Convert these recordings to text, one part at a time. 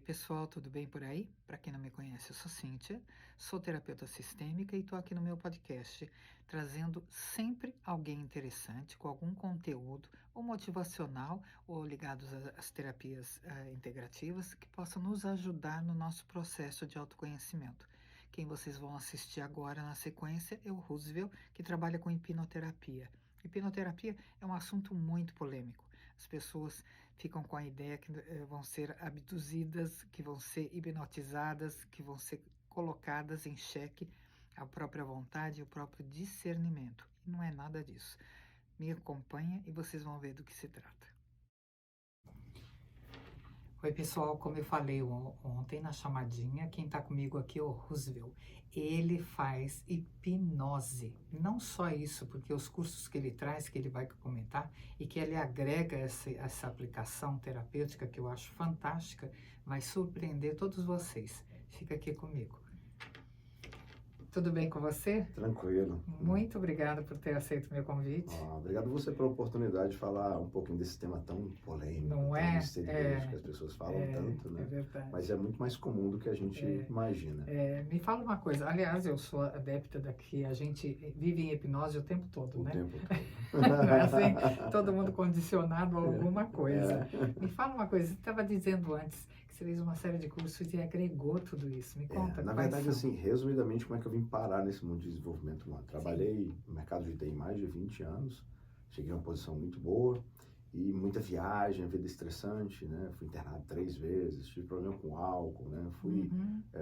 Pessoal, tudo bem por aí? Para quem não me conhece, eu sou Cíntia, sou terapeuta sistêmica e estou aqui no meu podcast trazendo sempre alguém interessante com algum conteúdo ou motivacional ou ligados às terapias integrativas que possam nos ajudar no nosso processo de autoconhecimento. Quem vocês vão assistir agora na sequência é o Roosevelt, que trabalha com hipnoterapia. Hipnoterapia é um assunto muito polêmico. As pessoas ficam com a ideia que vão ser abduzidas, que vão ser hipnotizadas, que vão ser colocadas em xeque a própria vontade e o próprio discernimento. E não é nada disso. Me acompanha e vocês vão ver do que se trata. Oi, pessoal, como eu falei ontem na chamadinha, quem está comigo aqui é o Roosevelt. Ele faz hipnose. Não só isso, porque os cursos que ele traz, que ele vai comentar, e que ele agrega essa aplicação terapêutica, que eu acho fantástica, vai surpreender todos vocês. Fica aqui comigo. Tudo bem com você? Tranquilo. Muito obrigada por ter aceito o meu convite. Obrigado você pela oportunidade de falar um pouquinho desse tema tão polêmico, Não tão é? misterioso, que as pessoas falam tanto, né? É verdade. Mas é muito mais comum do que a gente imagina. Me fala uma coisa, aliás, eu sou adepta daqui, a gente vive em hipnose o tempo todo, O né? tempo todo. Não é assim? Todo mundo condicionado a alguma coisa. Me fala uma coisa, você estava dizendo antes que você fez uma série de cursos e agregou tudo isso. Me conta. Na quais verdade, são? assim, resumidamente, como é que eu vim parar nesse mundo de desenvolvimento humano? Trabalhei no mercado de TI mais de 20 anos, cheguei a uma posição muito boa e muita viagem, a vida estressante, né? Fui internado 3 vezes, tive problema com álcool, né? Fui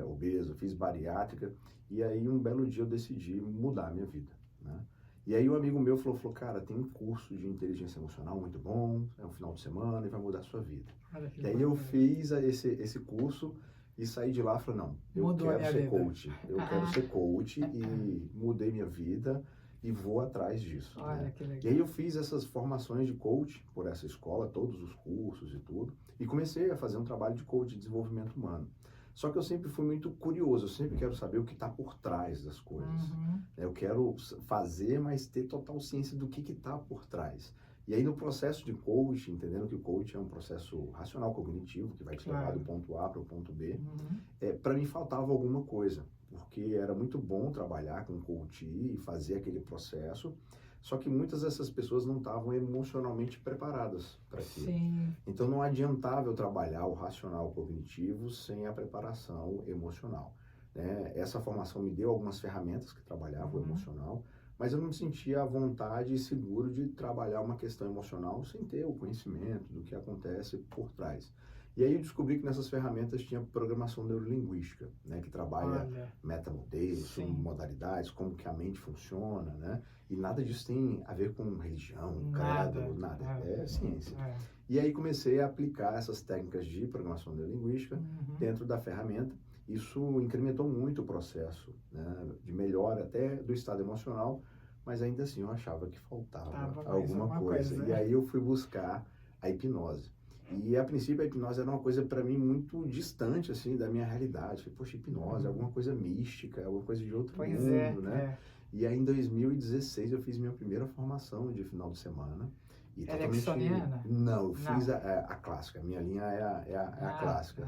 obeso, fiz bariátrica e aí um belo dia eu decidi mudar a minha vida, né? E aí um amigo meu falou, cara, tem um curso de inteligência emocional muito bom, é um final de semana e vai mudar a sua vida. E aí eu fiz esse curso e saí de lá e falei, não, eu quero ser coach. Eu quero ser coach e mudei minha vida e vou atrás disso. Olha, né? que legal. E aí eu fiz essas formações de coach por essa escola, todos os cursos e tudo, e comecei a fazer um trabalho de coach de desenvolvimento humano. Só que eu sempre fui muito curioso, eu sempre quero saber o que está por trás das coisas. Eu quero fazer, mas ter total ciência do que está por trás. E aí no processo de coaching, entendendo que o coaching é um processo racional cognitivo, que vai te levar do ponto A para o ponto B, para mim faltava alguma coisa, porque era muito bom trabalhar com coach e fazer aquele processo, só que muitas dessas pessoas não estavam emocionalmente preparadas para aquilo. Sim. Então não adiantava eu trabalhar o racional cognitivo sem a preparação emocional. Né? Essa formação me deu algumas ferramentas que trabalhavam o emocional, mas eu não me sentia à vontade e seguro de trabalhar uma questão emocional sem ter o conhecimento do que acontece por trás. E aí eu descobri que nessas ferramentas tinha programação neurolinguística, né, que trabalha metamodelos, modalidades, como que a mente funciona, né? E nada disso tem a ver com religião, credo, nada. É ciência. E aí comecei a aplicar essas técnicas de programação neurolinguística dentro da ferramenta. Isso incrementou muito o processo, né, de melhora até do estado emocional, mas ainda assim eu achava que faltava alguma coisa. E aí eu fui buscar a hipnose. E a princípio a hipnose era uma coisa para mim muito distante assim da minha realidade. Falei, poxa, hipnose é alguma coisa mística, é alguma coisa de outro mundo, né? E aí em 2016 eu fiz minha primeira formação de final de semana. E Ericksoniana? Não, eu fiz a clássica. A minha linha é a clássica.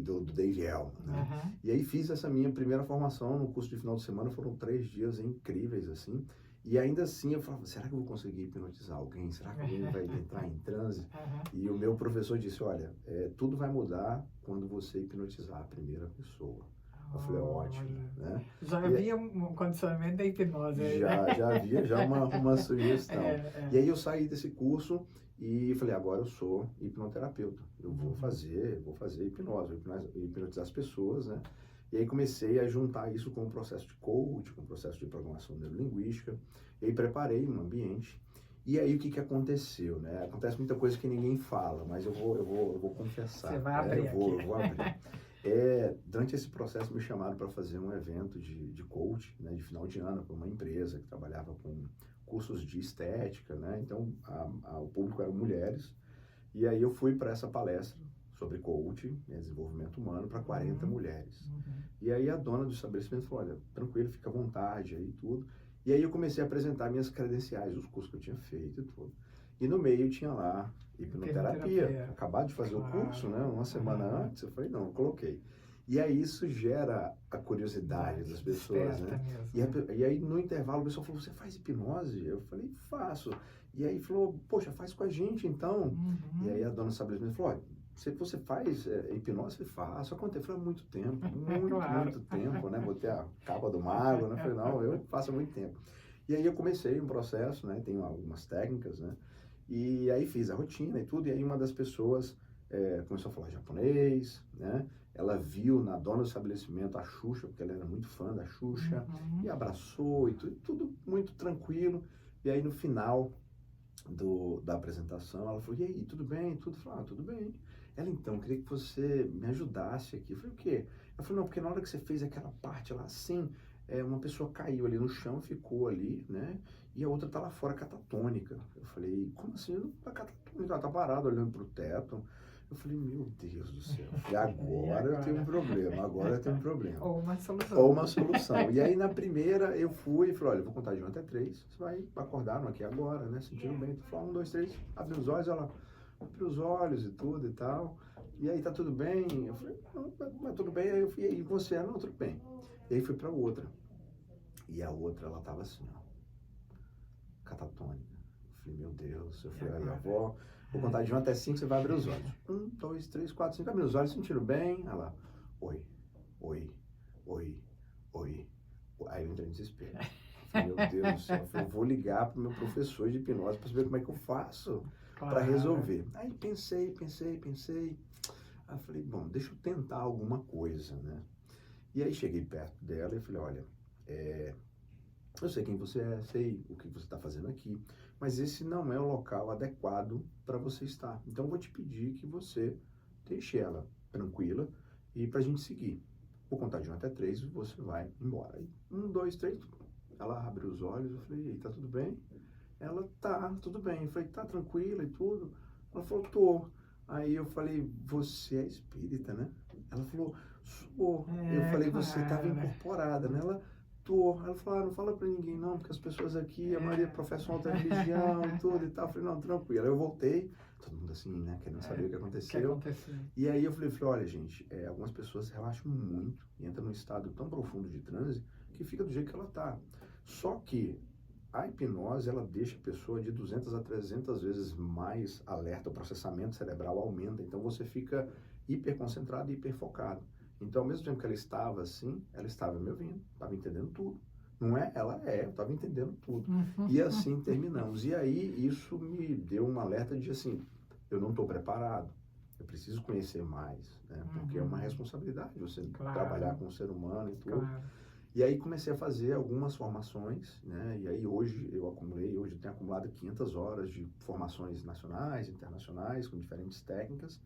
Do Dave Elman, né? E aí fiz essa minha primeira formação no curso de final de semana, foram 3 dias incríveis, assim, e ainda assim eu falava, será que eu vou conseguir hipnotizar alguém? Será que alguém vai entrar em transe? E o meu professor disse, olha, tudo vai mudar quando você hipnotizar a primeira pessoa. Eu falei, ótimo, né? Já havia um condicionamento da hipnose aí, né? Já havia uma sugestão. E aí eu saí desse curso e falei, agora eu sou hipnoterapeuta. Eu vou fazer hipnose, vou hipnotizar as pessoas, né? E aí comecei a juntar isso com o processo de coach, com o processo de programação neurolinguística. E aí preparei um ambiente. E aí o que aconteceu, né? Acontece muita coisa que ninguém fala, mas eu vou confessar. Você vai abrir eu vou abrir. Durante esse processo me chamaram para fazer um evento de coach, né, de final de ano, para uma empresa que trabalhava com cursos de estética, né? Então o público eram mulheres. E aí eu fui para essa palestra sobre coaching, né, desenvolvimento humano, para 40 mulheres. E aí a dona do estabelecimento falou, olha, tranquilo, fica à vontade aí tudo. E aí eu comecei a apresentar minhas credenciais, os cursos que eu tinha feito e tudo. E no meio tinha lá hipnoterapia. Acabado de fazer o Claro. curso, né? Uma semana antes, eu falei, não, eu coloquei. E aí isso gera a curiosidade das pessoas, né? Mesmo, E aí no intervalo o pessoal falou, você faz hipnose? Eu falei, faço. E aí falou, poxa, faz com a gente então. E aí a dona estabelecimento falou, olha, você faz hipnose? Eu falei, faço. Quanto tempo? Eu falei, há muito tempo, muito tempo, né? Botei a capa do mago, né? Eu falei, não, eu faço há muito tempo. E aí eu comecei um processo, né? Tenho algumas técnicas, né? E aí fiz a rotina e tudo, e aí uma das pessoas começou a falar japonês, né? Ela viu na dona do estabelecimento a Xuxa, porque ela era muito fã da Xuxa, e abraçou e tudo muito tranquilo. E aí no final da apresentação, ela falou, e aí, tudo bem? Tudo? Eu falei, tudo bem. Ela, então, queria que você me ajudasse aqui. Eu falei, o quê? Ela falou, não, porque na hora que você fez aquela parte lá assim, uma pessoa caiu ali no chão, ficou ali, né? E a outra tá lá fora catatônica. Eu falei, como assim? Não tá catatônica, ela tá parada olhando pro teto. Eu falei, meu Deus do céu. E agora eu tenho um problema, agora eu tenho um problema. Ou uma solução. Ou uma solução. E aí na primeira eu fui e falei, olha, eu vou contar de 1 até 3, você vai acordar no aqui e agora, né? Sentindo bem. Tu falou 1, 2, 3, abre os olhos, ela abriu os olhos e tudo e tal. E aí, tá tudo bem? Eu falei, não, mas tudo bem. Aí eu fui, e você? Não, tudo bem. E aí fui pra outra. E a outra, ela tava assim, ó, catatônica. Eu falei, meu Deus. Eu falei, aí, avó, vou contar de 1 até 5, você vai abrir os olhos. 1, 2, 3, 4, 5, abriu os olhos, sentindo bem. Ela, oi, oi, oi, oi. Aí eu entrei em desespero. Eu falei, meu Deus do céu. Eu falei, vou ligar pro meu professor de hipnose para saber como é que eu faço para resolver. Aí pensei. Aí eu falei, bom, deixa eu tentar alguma coisa, né? E aí cheguei perto dela e falei, olha, eu sei quem você é, sei o que você está fazendo aqui, mas esse não é o local adequado para você estar. Então eu vou te pedir que você deixe ela tranquila e para a gente seguir. Vou contar de 1 até 3 e você vai embora. Aí, 1, 2, 3, ela abriu os olhos, eu falei, ei, tá tudo bem? Ela, tá, tudo bem. Eu falei, tá tranquila e tudo? Ela falou, tô. Aí eu falei, você é espírita, né? Ela falou, sou. Eu falei, você estava incorporada, né? Ela, tô. Ela falou, não fala pra ninguém não, porque as pessoas aqui, a maioria professam outra religião e tudo e tal. Eu falei, não, tranquilo. Aí eu voltei, todo mundo assim, né, querendo saber o que aconteceu. E aí eu falei, olha, gente, algumas pessoas relaxam muito e entram num estado tão profundo de transe que fica do jeito que ela tá. Só que a hipnose, ela deixa a pessoa de 200 a 300 vezes mais alerta, o processamento cerebral aumenta, então você fica hiperconcentrado e hiperfocado. Então, ao mesmo tempo que ela estava assim, ela estava me ouvindo, estava entendendo tudo. Não é? Ela eu estava entendendo tudo. E assim terminamos. E aí, isso me deu um alerta de assim, eu não estou preparado, eu preciso conhecer mais, né? Porque é uma responsabilidade você trabalhar com o ser humano e tudo. E aí comecei a fazer algumas formações, né? E aí hoje eu tenho acumulado 500 horas de formações nacionais, internacionais, com diferentes técnicas.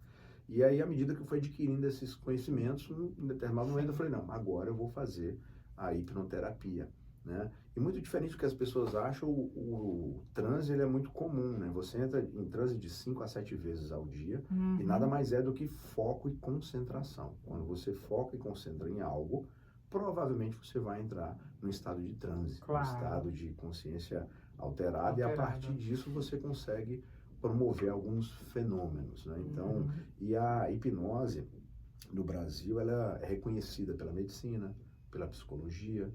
E aí, à medida que eu fui adquirindo esses conhecimentos, em determinado momento eu falei, não, agora eu vou fazer a hipnoterapia, né? E muito diferente do que as pessoas acham, o transe, ele é muito comum, né? Você entra em transe de 5 a 7 vezes ao dia e nada mais é do que foco e concentração. Quando você foca e concentra em algo, provavelmente você vai entrar num estado de transe, num estado de consciência alterada, e a partir disso você consegue promover alguns fenômenos, né? Então, e a hipnose no Brasil, ela é reconhecida pela medicina, pela psicologia,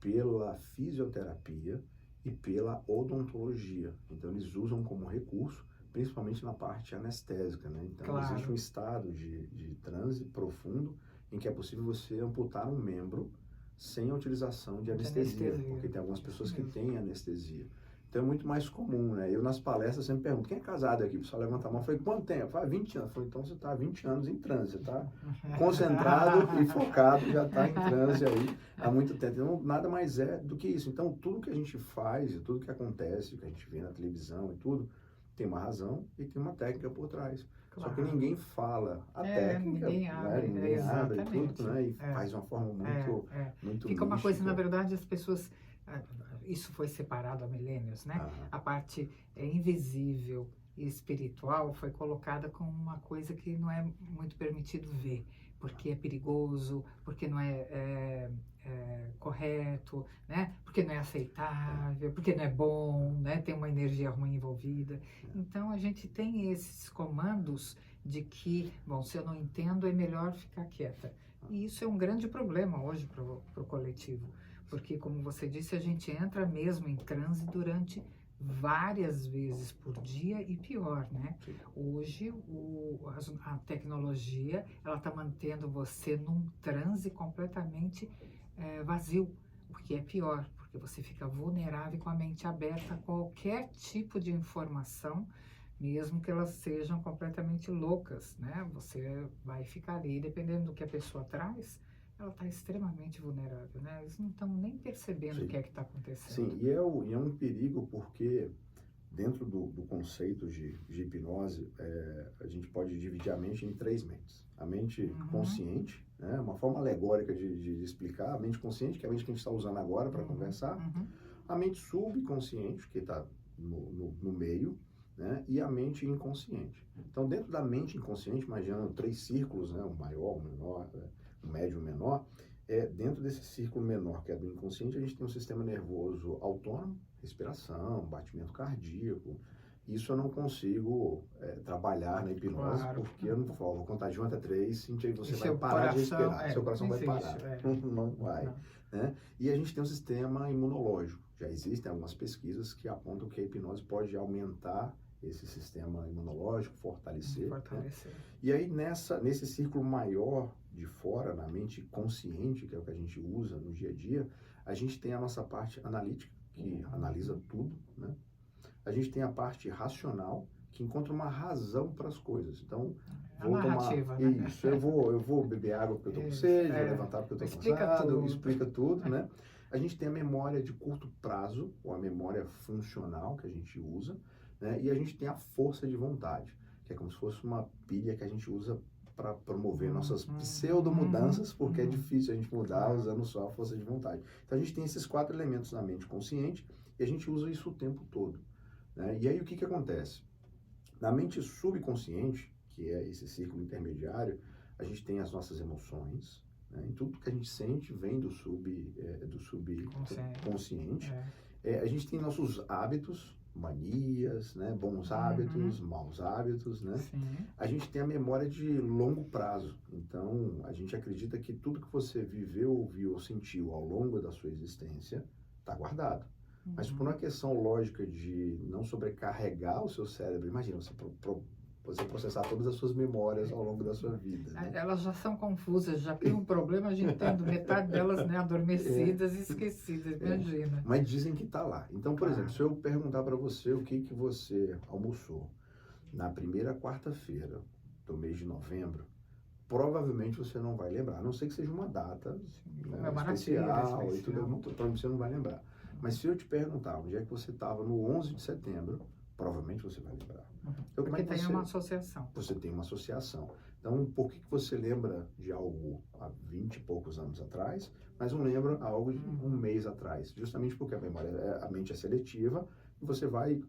pela fisioterapia e pela odontologia. Então, eles usam como recurso, principalmente na parte anestésica, né? Então, existe um estado de transe profundo em que é possível você amputar um membro sem a utilização de anestesia, porque tem algumas pessoas que têm anestesia. Então é muito mais comum, né? Eu nas palestras sempre pergunto, quem é casado aqui? O pessoal levanta a mão, eu falei, quanto tempo? Fala, 20 anos. Eu falei, então você está há 20 anos em transe, você está concentrado e focado, já está em transe aí há muito tempo. Então nada mais é do que isso. Então tudo que a gente faz e tudo que acontece, que a gente vê na televisão e tudo, tem uma razão e tem uma técnica por trás. Só que ninguém fala a técnica, ninguém abre, né? Ninguém abre e tudo, né? E faz de uma forma muito Fica uma mística. coisa, na verdade, as pessoas... Isso foi separado há milênios, né? A parte invisível e espiritual foi colocada como uma coisa que não é muito permitido ver. porque é perigoso, porque não é correto, né? Porque não é aceitável, porque não é bom, né? Tem uma energia ruim envolvida. Então a gente tem esses comandos de que, bom, se eu não entendo, é melhor ficar quieta. E isso é um grande problema hoje para o coletivo, porque, como você disse, a gente entra mesmo em transe durante várias vezes por dia e pior, né? Hoje a tecnologia ela está mantendo você num transe completamente vazio, o que é pior, porque você fica vulnerável e com a mente aberta a qualquer tipo de informação, mesmo que elas sejam completamente loucas, né? Você vai ficar ali, dependendo do que a pessoa traz, ela está extremamente vulnerável, né? Eles não estão nem percebendo o Sim. que é que está acontecendo. Sim, e é um perigo porque dentro do conceito de hipnose, a gente pode dividir a mente em três mentes. A mente consciente, né, uma forma alegórica de explicar, a mente consciente, que é a mente que a gente está usando agora para conversar, a mente subconsciente, que está no meio, né, e a mente inconsciente. Então, dentro da mente inconsciente, imaginando três círculos, né, um maior, um menor, um médio e um menor, dentro desse círculo menor, que é do inconsciente, a gente tem um sistema nervoso autônomo, respiração, batimento cardíaco. Isso eu não consigo trabalhar na hipnose, porque eu não vou contar de 1 até 3, sente aí, você vai parar de respirar, seu coração vai parar. Não vai. Né? E a gente tem um sistema imunológico. Já existem algumas pesquisas que apontam que a hipnose pode aumentar esse sistema imunológico, fortalecer. Né? E aí, nesse círculo maior de fora, na mente consciente, que é o que a gente usa no dia a dia, a gente tem a nossa parte analítica, que analisa tudo, né? A gente tem a parte racional, que encontra uma razão para as coisas. Então, vou tomar isso, eu vou beber água porque eu estou com sede, vou levantar porque eu estou cansado, explica tudo, né? A gente tem a memória de curto prazo, ou a memória funcional que a gente usa, né? E a gente tem a força de vontade, que é como se fosse uma pilha que a gente usa para promover nossas pseudo-mudanças, porque é difícil a gente mudar usando só a força de vontade. Então a gente tem esses 4 elementos na mente consciente e a gente usa isso o tempo todo. Né? E aí o que acontece? Na mente subconsciente, que é esse círculo intermediário, a gente tem as nossas emoções, né? E tudo que a gente sente vem do subconsciente. A gente tem nossos hábitos, manias, né? Bons hábitos, maus hábitos, né? A gente tem a memória de longo prazo. Então, a gente acredita que tudo que você viveu, ouviu ou sentiu ao longo da sua existência está guardado. Mas por uma questão lógica de não sobrecarregar o seu cérebro, imagina você processar todas as suas memórias ao longo da sua vida. Né? Elas já são confusas, já tem um problema, a gente tendo metade delas, né, adormecidas e esquecidas, imagina. Mas dizem que está lá. Então, por exemplo, se eu perguntar para você o que você almoçou na primeira quarta-feira do mês de novembro, provavelmente você não vai lembrar, a não ser que seja uma data especial e tudo, provavelmente você não vai lembrar. Mas se eu te perguntar onde é que você estava no 11 de setembro, provavelmente você vai lembrar. Então, porque tem uma associação. Você tem uma associação. Então, por que você lembra de algo há 20 e poucos anos atrás, mas não lembra algo de um mês atrás? Justamente porque a mente é seletiva e você vai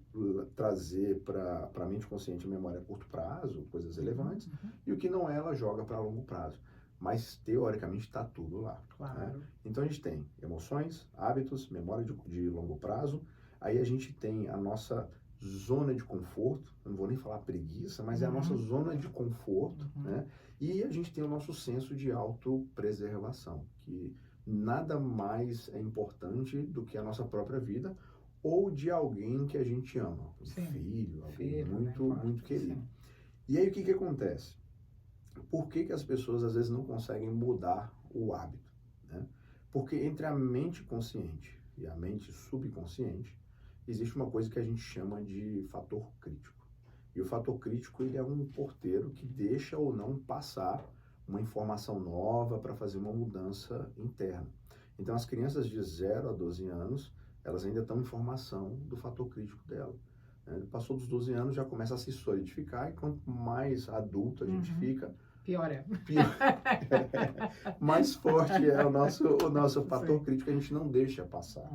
trazer para a mente consciente a memória a curto prazo, coisas relevantes, e o que não é, ela joga para longo prazo. Mas, teoricamente, está tudo lá. Né? Então, a gente tem emoções, hábitos, memória de longo prazo. Aí a gente tem a nossa zona de conforto, eu não vou nem falar preguiça, mas é a nossa zona de conforto, né? E a gente tem o nosso senso de autopreservação, que nada mais é importante do que a nossa própria vida ou de alguém que a gente ama. Um filho, alguém muito querido. E aí, o que acontece? Por que as pessoas às vezes não conseguem mudar o hábito? Né? Porque entre a mente consciente e a mente subconsciente existe uma coisa que a gente chama de fator crítico. E o fator crítico, ele é um porteiro que deixa ou não passar uma informação nova para fazer uma mudança interna. Então as crianças de 0 a 12 anos, elas ainda estão em formação do fator crítico dela. Passou dos 12 anos, já começa a se solidificar, e quanto mais adulto a gente fica, pior é. Mais forte é o nosso fator crítico, a gente não deixa passar.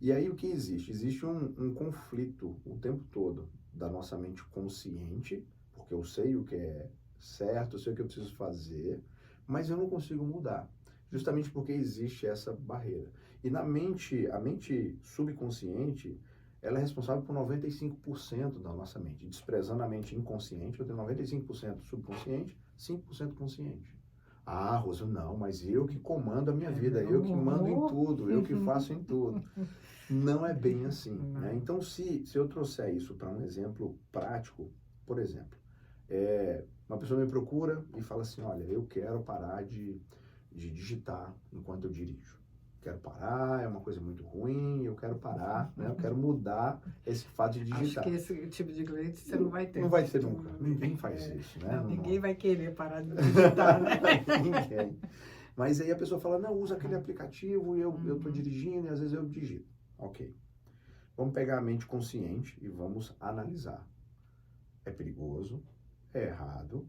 E aí o que existe? Existe um conflito o tempo todo da nossa mente consciente, porque eu sei o que é certo, eu sei o que eu preciso fazer, mas eu não consigo mudar, justamente porque existe essa barreira. E a mente subconsciente, ela é responsável por 95% da nossa mente. Desprezando a mente inconsciente, eu tenho 95% subconsciente, 5% consciente. Ah, Rosa, não, mas eu que comando a minha vida, eu que mando em tudo, eu que faço em tudo. Não é bem assim, né? Então, se eu trouxer isso para um exemplo prático, por exemplo, uma pessoa me procura e fala assim, olha, eu quero parar de digitar enquanto eu dirijo. Quero parar, é uma coisa muito ruim, eu quero parar, né? Eu quero mudar esse fato de digitar. Acho que esse tipo de cliente você não vai ter. Não vai ter nunca. Ninguém faz isso, né? Não, ninguém vai querer parar de digitar, né? Ninguém. Mas aí a pessoa fala, não, usa aquele aplicativo e eu tô dirigindo e às vezes eu digito. Ok. Vamos pegar a mente consciente e vamos analisar. É perigoso, é errado,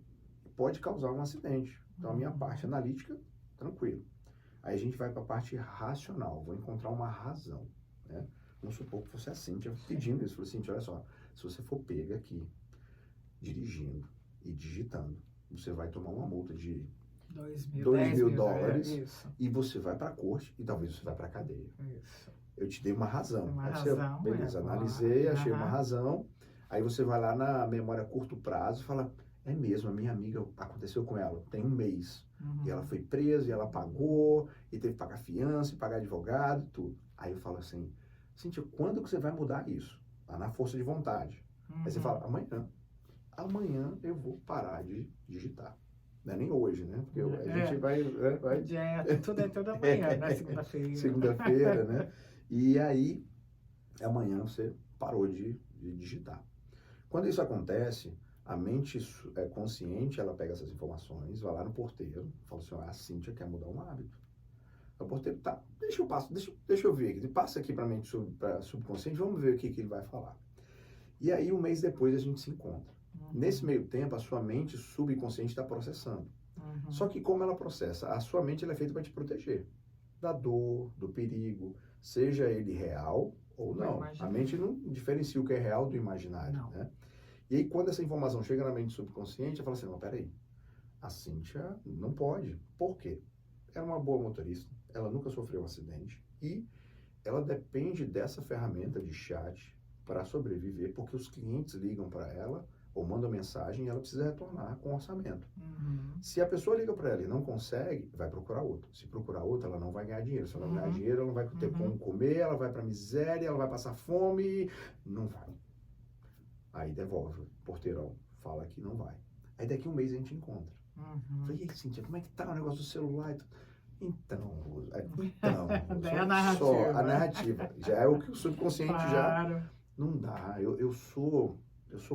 pode causar um acidente. Então a minha parte analítica, tranquilo. Aí a gente vai para a parte racional, vou encontrar uma razão, né? Vamos supor que fosse a Cíntia pedindo isso. Falei, Cíntia, olha só, se você for pega aqui, dirigindo e digitando, você vai tomar uma multa de $2.000 e você vai para a corte e talvez você vai para a cadeia. Isso. Eu te dei uma razão. Uma Aí razão, você, beleza, analisei, achei uma razão. Aí você vai lá na memória a curto prazo e fala, é mesmo, a minha amiga, aconteceu com ela, tem um mês. E ela foi presa, e ela pagou, e teve que pagar fiança, e pagar advogado, tudo. Aí eu falo assim, Cíntia, quando que você vai mudar isso? Lá na força de vontade. Aí você fala, amanhã. Amanhã eu vou parar de digitar. Não é nem hoje, né? Porque a gente vai... Tudo é toda manhã, né? Segunda-feira. Segunda-feira, né? E aí, amanhã você parou de digitar. Quando isso acontece, a mente consciente, ela pega essas informações, vai lá no porteiro, fala assim, a Cíntia quer mudar um hábito. O porteiro, tá, deixa eu ver aqui, passa aqui para a mente subconsciente, vamos ver o que ele vai falar. E aí, um mês depois, a gente se encontra. Nesse meio tempo, a sua mente subconsciente está processando. Só que como ela processa? A sua mente ela é feita para te proteger da dor, do perigo, seja ele real ou não. A mente não diferencia o que é real do imaginário, né? E aí, quando essa informação chega na mente subconsciente, ela fala assim, não, peraí, a Cíntia não pode. Por quê? Ela é uma boa motorista, ela nunca sofreu um acidente e ela depende dessa ferramenta de chat para sobreviver, porque os clientes ligam para ela ou mandam mensagem e ela precisa retornar com orçamento. Se a pessoa liga para ela e não consegue, vai procurar outro. Se procurar outro, ela não vai ganhar dinheiro. Se ela não ganhar dinheiro, ela não vai ter como comer, ela vai para miséria, ela vai passar fome, não vai. Aí devolve, o porteirão fala que não vai. Aí daqui um mês a gente encontra. Falei, e aí, Cíntia, como é que tá o negócio do celular? Então, Rosa, é a narrativa. Só a narrativa. Já é o que o subconsciente já... Não dá, eu sou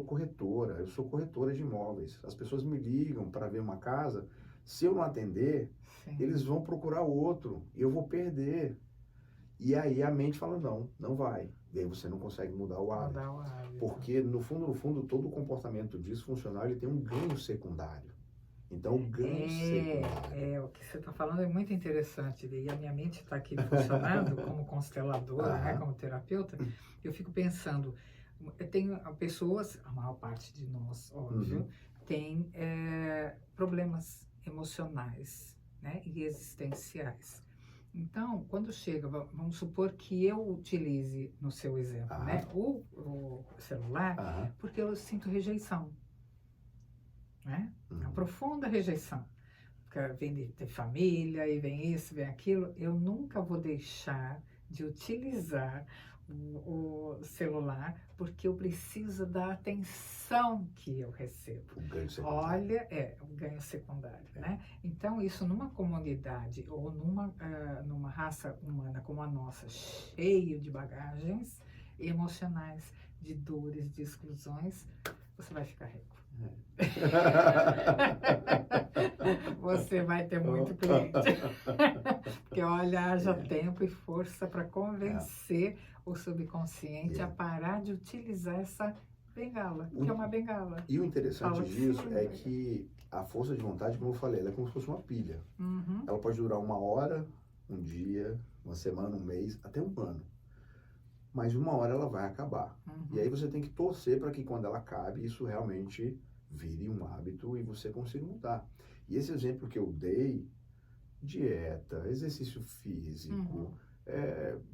corretora, eu sou corretora de imóveis. As pessoas me ligam para ver uma casa, se eu não atender, eles vão procurar outro, e eu vou perder. E aí a mente fala, não vai. E aí você não consegue mudar o hábito. Porque, no fundo, todo o comportamento disfuncional, ele tem um ganho secundário. Então, o ganho secundário... O que você está falando é muito interessante. E a minha mente está aqui funcionando como consteladora, né, como terapeuta. Eu fico pensando, tem pessoas, a maior parte de nós, óbvio, tem problemas emocionais, né, e existenciais. Então, quando chega, vamos supor que eu utilize, no seu exemplo, né, o celular, porque eu sinto rejeição, né? Uma profunda rejeição. Porque vem de família, e vem isso, vem aquilo. Eu nunca vou deixar de utilizar o celular, porque eu preciso da atenção que eu recebo. O ganho secundário. Olha, o ganho secundário, né? Então, isso numa comunidade ou numa raça humana como a nossa, cheio de bagagens emocionais, de dores, de exclusões, você vai ficar rico. Você vai ter muito cliente. Porque olha, haja tempo e força para convencer o subconsciente a parar de utilizar essa bengala, que é uma bengala. E o interessante disso é que a força de vontade, como eu falei, ela é como se fosse uma pilha. Ela pode durar 1 hora, 1 dia, 1 semana, 1 mês, até 1 ano. Mas 1 hora ela vai acabar. E aí você tem que torcer para que quando ela acabe, isso realmente vire um hábito e você consiga mudar. E esse exemplo que eu dei, dieta, exercício físico,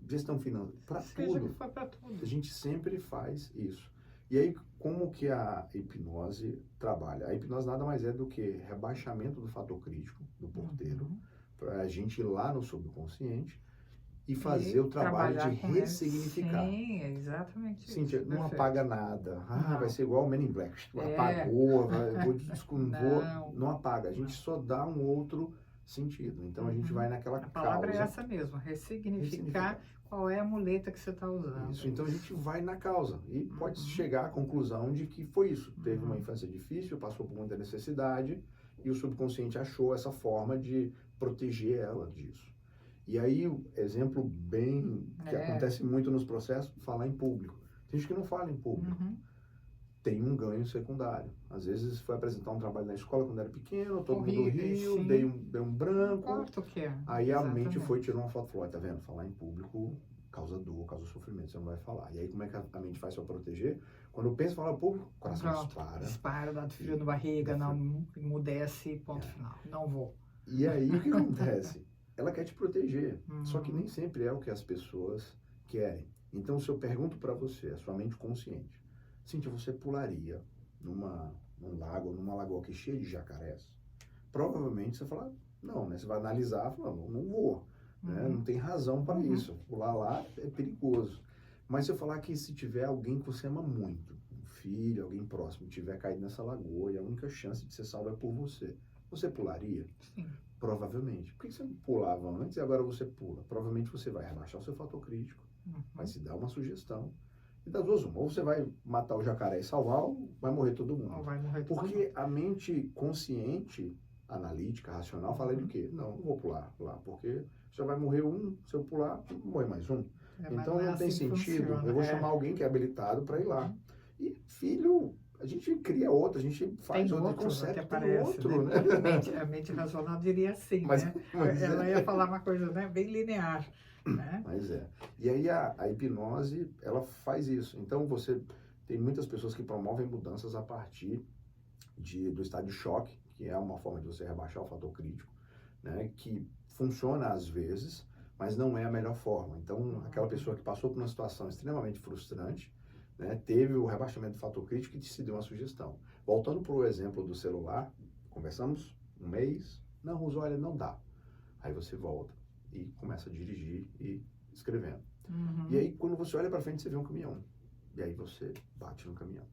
gestão financeira, para tudo. Que foi para tudo. A gente sempre faz isso. E aí, como que a hipnose trabalha? A hipnose nada mais é do que rebaixamento do fator crítico, do porteiro, para a gente ir lá no subconsciente e fazer o trabalho de ressignificar. Sim, é exatamente isso. Cíntia, não apaga nada. Não. Vai ser igual o Men in Black. Apagou, não apaga. A gente só dá um outro sentido. Então a gente vai naquela causa. A palavra é essa mesmo, ressignificar qual é a muleta que você está usando. Isso, então a gente vai na causa e pode chegar à conclusão de que foi isso. Teve uma infância difícil, passou por muita necessidade e o subconsciente achou essa forma de proteger ela disso. E aí, o exemplo bem que acontece muito nos processos, falar em público. Tem gente que não fala em público. Tem um ganho secundário. Às vezes foi apresentar um trabalho na escola quando era pequeno, todo mundo riu, dei um branco. Não importa o que é. Aí a mente foi tirou uma foto e falou, tá vendo? Falar em público causa dor, causa sofrimento, você não vai falar. E aí como é que a mente faz para proteger? Quando eu penso em falar em público, o coração dispara. Dispara, dá frio na barriga, não emudece, ponto final. Não vou. E aí o que acontece? Ela quer te proteger, só que nem sempre é o que as pessoas querem. Então, se eu pergunto para você, a sua mente consciente, Cíntia, você pularia num lago, numa lagoa que é cheia de jacarés? Provavelmente você fala, não, né? Você vai analisar e fala, não vou, né? Não tem razão para isso. Pular lá é perigoso. Mas se eu falar que se tiver alguém que você ama muito, um filho, alguém próximo, tiver caído nessa lagoa e a única chance de ser salvo é por você, você pularia? Sim. Provavelmente. Por que você não pulava antes e agora você pula? Provavelmente você vai rebaixar o seu fator crítico, vai se dar uma sugestão. E das duas, ou você vai matar o jacaré e salvar, ou vai morrer todo mundo. Ou vai morrer todo Porque mundo. a mente consciente, analítica, racional, fala do quê? Não vou pular lá, porque já vai morrer um, se eu pular, vai morrer mais um. Então não tem sentido. Eu vou chamar alguém que é habilitado para ir lá. E filho, a gente cria outro, a gente faz outro conceito, tem outro, né? A mente racional diria assim, mas ela ia falar uma coisa, né, bem linear, né? Mas E aí a hipnose, ela faz isso. Então você tem muitas pessoas que promovem mudanças a partir do estado de choque, que é uma forma de você rebaixar o fator crítico, né? Que funciona às vezes, mas não é a melhor forma. Então aquela pessoa que passou por uma situação extremamente frustrante, né, teve o rebaixamento do fator crítico e te deu uma sugestão. Voltando para o exemplo do celular, conversamos um mês, não, Rosa, olha, não dá. Aí você volta e começa a dirigir e escrevendo. E aí, quando você olha para frente, você vê um caminhão. E aí você bate no caminhão.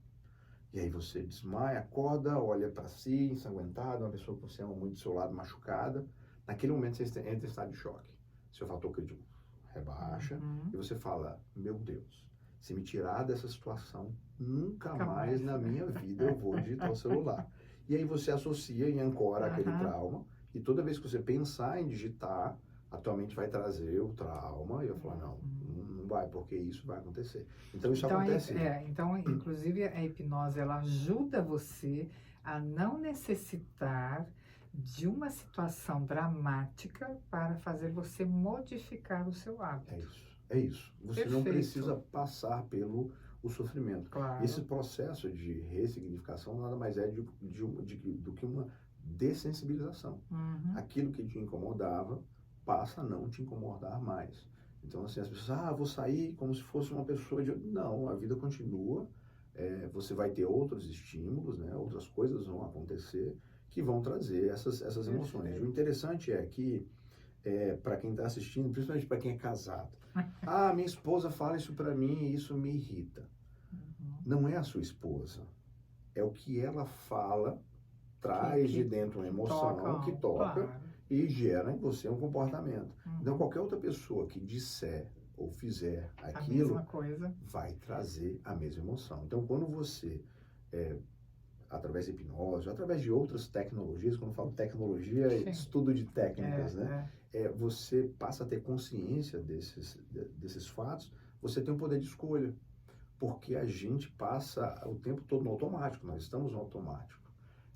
E aí você desmaia, acorda, olha para si, ensanguentado, uma pessoa que você ama muito do seu lado, machucada. Naquele momento você entra em estado de choque. Seu fator crítico rebaixa e você fala, meu Deus, se me tirar dessa situação, nunca mais na minha vida eu vou digitar o celular. E aí você associa e ancora aquele trauma, e toda vez que você pensar em digitar, a tua mente vai trazer o trauma, e eu falar, não vai, porque isso vai acontecer. Então isso acontece. Então, inclusive, a hipnose, ela ajuda você a não necessitar de uma situação dramática para fazer você modificar o seu hábito. É isso. Você não precisa passar pelo sofrimento. Claro. Esse processo de ressignificação nada mais é do que uma dessensibilização. Aquilo que te incomodava passa a não te incomodar mais. Então, assim, as pessoas, vou sair como se fosse uma pessoa de... Não, a vida continua, você vai ter outros estímulos, né? Outras coisas vão acontecer que vão trazer essas emoções. O interessante é que, para quem está assistindo, principalmente para quem é casado, minha esposa fala isso para mim e isso me irrita. Não é a sua esposa, é o que ela fala, traz de dentro uma emoção que toca e gera em você um comportamento. Então qualquer outra pessoa que disser ou fizer aquilo vai trazer a mesma emoção. Então quando você, através de hipnose, através de outras tecnologias, quando eu falo tecnologia, estudo de técnicas, né? Você passa a ter consciência desses fatos, você tem um poder de escolha, porque a gente passa o tempo todo no automático, nós estamos no automático.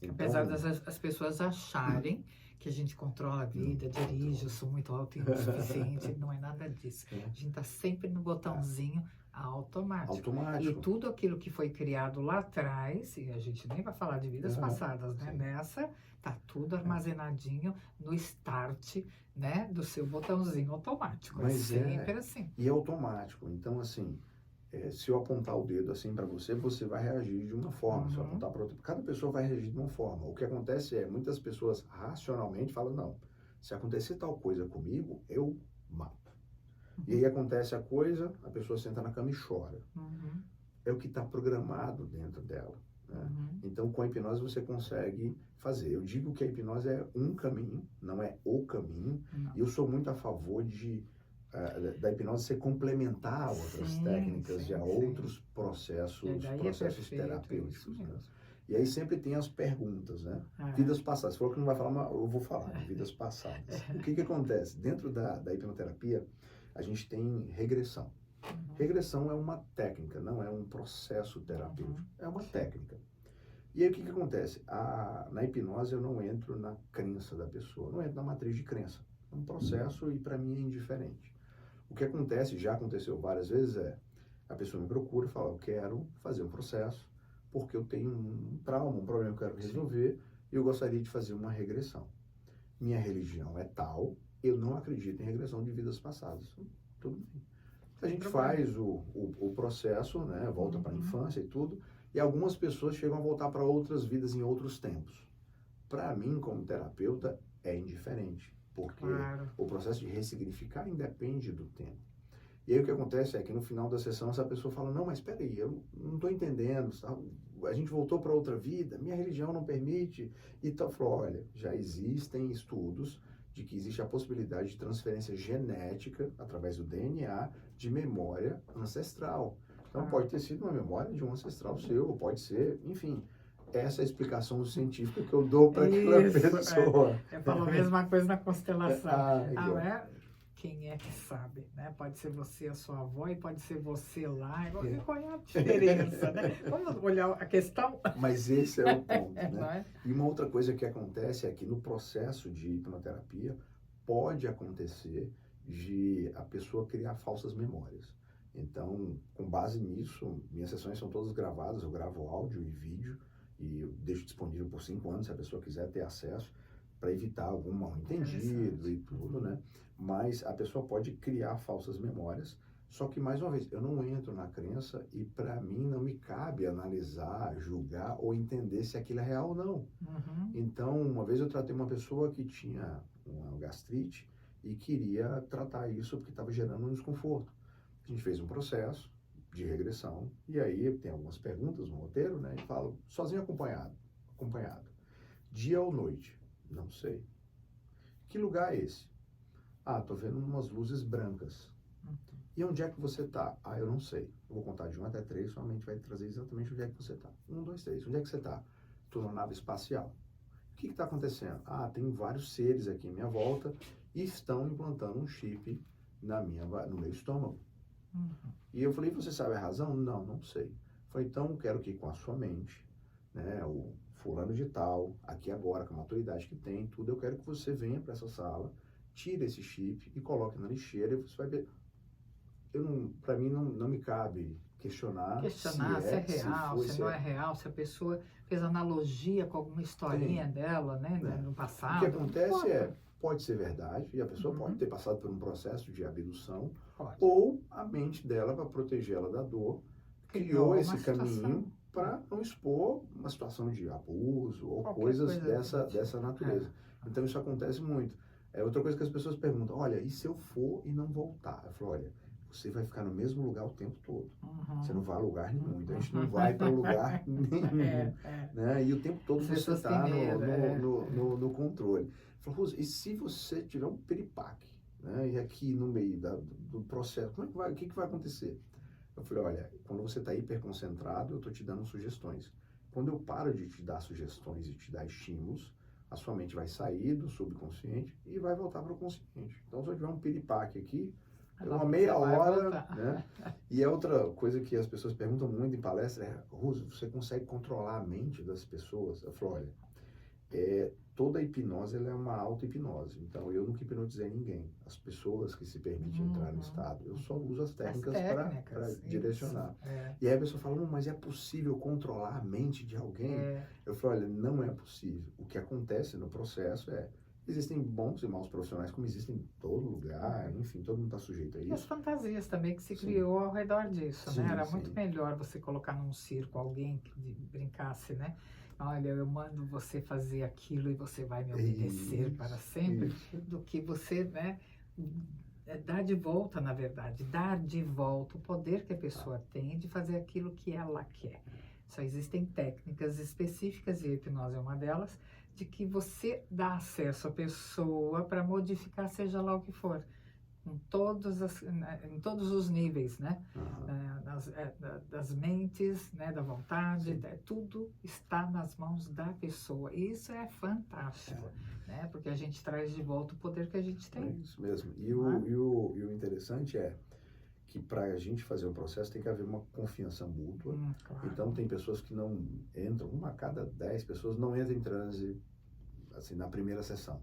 Então, apesar das pessoas acharem que a gente controla a vida, dirige, eu sou muito autossuficiente, não é nada disso. A gente está sempre no botãozinho automático. E tudo aquilo que foi criado lá atrás, e a gente nem vai falar de vidas passadas, né? Tá tudo armazenadinho no start, né, do seu botãozinho automático. Mas sempre assim. E é automático. Então, assim, se eu apontar o dedo assim para você, você vai reagir de uma forma. Se eu apontar para outra, cada pessoa vai reagir de uma forma. O que acontece é, muitas pessoas racionalmente falam, não, se acontecer tal coisa comigo, eu mato. E aí acontece a coisa, a pessoa senta na cama e chora. É o que está programado dentro dela. Né? Então, com a hipnose você consegue fazer. Eu digo que a hipnose é um caminho, não é o caminho. E eu sou muito a favor da hipnose ser complementar a outras técnicas e a outros processos terapêuticos. Né? E aí sempre tem as perguntas, né? Vidas passadas. Você falou que não vai falar, mas eu vou falar, vidas passadas. O que acontece? Dentro da hipnoterapia, a gente tem regressão. Regressão é uma técnica, não é um processo terapêutico. É uma técnica. E aí o que acontece? Na hipnose eu não entro na crença da pessoa, não entro na matriz de crença. É um processo e para mim é indiferente. O que acontece, já aconteceu várias vezes, a pessoa me procura e fala, eu quero fazer um processo porque eu tenho um trauma, um problema que eu quero resolver e eu gostaria de fazer uma regressão. Minha religião é tal, eu não acredito em regressão de vidas passadas. Tudo bem. A gente faz o processo, né, volta para a infância e tudo, e algumas pessoas chegam a voltar para outras vidas em outros tempos. Para mim, como terapeuta, é indiferente, porque o processo de ressignificar independe do tempo. E aí o que acontece é que no final da sessão essa pessoa fala, não, mas espera aí, eu não estou entendendo, sabe? A gente voltou para outra vida, minha religião não permite, e tal. Falou, olha, já existem estudos de que existe a possibilidade de transferência genética, através do DNA, de memória ancestral. Então pode ter sido uma memória de um ancestral seu, pode ser, enfim. Essa é a explicação científica que eu dou para aquela pessoa. Eu falo a mesma coisa na constelação. Quem é que sabe, né? Pode ser você, a sua avó, e pode ser você lá. Qual é a diferença, né? Vamos olhar a questão. Mas esse é o ponto, né? E uma outra coisa que acontece é que no processo de hipnoterapia pode acontecer de a pessoa criar falsas memórias. Então, com base nisso, minhas sessões são todas gravadas, eu gravo áudio e vídeo e eu deixo disponível por 5 anos, se a pessoa quiser ter acesso, para evitar algum mal-entendido e tudo, né? Mas a pessoa pode criar falsas memórias, só que, mais uma vez, eu não entro na crença e, para mim, não me cabe analisar, julgar ou entender se aquilo é real ou não. Então, uma vez eu tratei uma pessoa que tinha uma gastrite e queria tratar isso porque estava gerando um desconforto. A gente fez um processo de regressão e aí tem algumas perguntas no roteiro, né? E falo, sozinho ou acompanhado. Dia ou noite? Não sei. Que lugar é esse? Tô vendo umas luzes brancas. E onde é que você tá? Eu não sei. Eu vou contar de 1 até 3, sua mente vai trazer exatamente onde é que você tá. 1, 2, 3. Onde é que você tá? Tô na nave espacial. O que está acontecendo? Tem vários seres aqui em minha volta e estão implantando um chip no meu estômago. E eu falei, você sabe a razão? Não sei. Eu falei, então quero que com a sua mente, né, o fulano de tal, aqui agora, com a maturidade que tem, tudo, eu quero que você venha para essa sala, tire esse chip e coloque na lixeira e você vai ver. Para mim não me cabe questionar se é real, se não é real, se a pessoa fez analogia com alguma historinha dela, né, no passado. O que acontece pode ser verdade, e a pessoa pode ter passado por um processo de abdução, ou a mente dela, para proteger ela da dor, criou esse caminho para não expor uma situação de abuso ou coisas dessa natureza. Então isso acontece muito. Outra coisa que as pessoas perguntam, olha, e se eu for e não voltar? Eu falo, olha, você vai ficar no mesmo lugar o tempo todo. Você não vai a lugar nenhum. Então a gente não vai para lugar nenhum. Né? E o tempo todo você está no controle. Eu falo, Rosa, e se você tiver um piripaque, né? E aqui no meio do processo, o que vai acontecer? Eu falei, olha, quando você está hiperconcentrado, eu estou te dando sugestões. Quando eu paro de te dar sugestões e te dar estímulos, a sua mente vai sair do subconsciente e vai voltar para o consciente. Então, se eu tiver um piripaque aqui, uma meia hora, né? E outra coisa que as pessoas perguntam muito em palestra é, Russo, você consegue controlar a mente das pessoas? Eu falo, olha, Toda hipnose ela é uma auto-hipnose. Então, eu nunca hipnotizei ninguém. As pessoas que se permitem entrar no estado, eu só uso as técnicas para direcionar. E aí a pessoa fala, mas é possível controlar a mente de alguém? Eu falo, olha, não é possível. O que acontece no processo existem bons e maus profissionais, como existem em todo lugar, enfim, todo mundo está sujeito a isso. E as fantasias também que se criou ao redor disso, Sim, né? Era sim. muito melhor você colocar num circo alguém que brincasse, né? Olha, eu mando você fazer aquilo e você vai me obedecer para sempre, do que você, né? Dar de volta, na verdade, dar de volta o poder que a pessoa tem de fazer aquilo que ela quer. Só existem técnicas específicas, e a hipnose é uma delas, de que você dá acesso à pessoa para modificar seja lá o que for, em todos os níveis, né? Das mentes, né? Da vontade, tudo está nas mãos da pessoa. E isso é fantástico, né? Porque a gente traz de volta o poder que a gente tem. É isso mesmo. E o interessante é que para a gente fazer o processo tem que haver uma confiança mútua. Claro. Então tem pessoas que não entram, uma a cada 10 pessoas não entra em transe assim, na primeira sessão.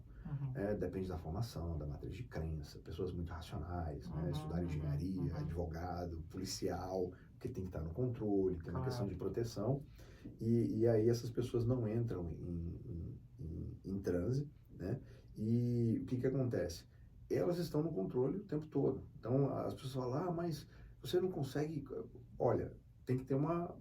Depende da formação, da matriz de crença, pessoas muito racionais, estudar engenharia, advogado, policial, que tem que estar no controle, tem uma questão de proteção, e aí essas pessoas não entram em transe, né? E o que acontece? Elas estão no controle o tempo todo. Então as pessoas falam, mas você não consegue... Olha, tem que ter uma